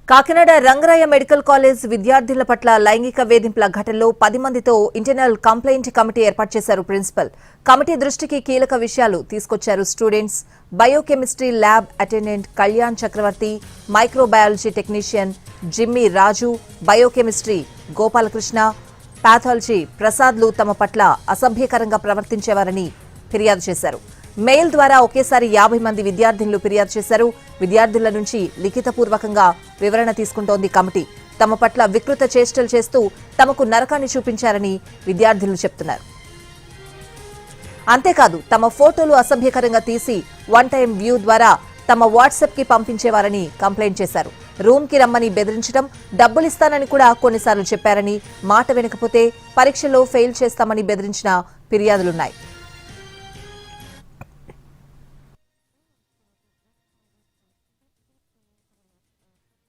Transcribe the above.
Kakinada Rangaraya medical college విద్యార్థుల పట్ల లైంగిక వేధింపుల ఘటనలో 10 మందితో ఇంటర్నల్ కంప్లైంట్ కమిటీ ఏర్పాటు చేశారు ప్రిన్సిపల్. కమిటీ దృష్టికి కీలక విషయాలు తీసుకొచ్చారు students. Biochemistry lab attendant Kalyan Chakravarthi, microbiology technician Jimmy Raju, biochemistry Gopalakrishna, pathology ప్రసాద్లు తమ పట్ల అసభ్యకరంగా ప్రవర్తించేవారని ఫిర్యాదు చేశారు. మెయిల్ ద్వారా ఒకేసారి 50 మంది విద్యార్థినులు ఫిర్యాదు చేశారు. విద్యార్థుల నుంచి లిఖితపూర్వకంగా వివరణ తీసుకుంటోంది కమిటీ. తమ పట్ల వికృత చేష్టలు చేస్తూ తమకు నరకాన్ని చూపించారని విద్యార్థులు చెప్తున్నారు. అంతేకాదు తమ ఫోటోలు అసభ్యకరంగా తీసి వన్ టైం వ్యూ ద్వారా తమ వాట్సాప్ కి పంపించేవారని కంప్లైంట్ చేశారు. రూమ్ కి రమ్మని బెదిరించడం, డబ్బులిస్తానని కూడా కొన్నిసార్లు చెప్పారని, మాట వినకపోతే పరీక్షలో ఫెయిల్ చేస్తామని బెదిరించిన ఫిర్యాదులున్నాయి.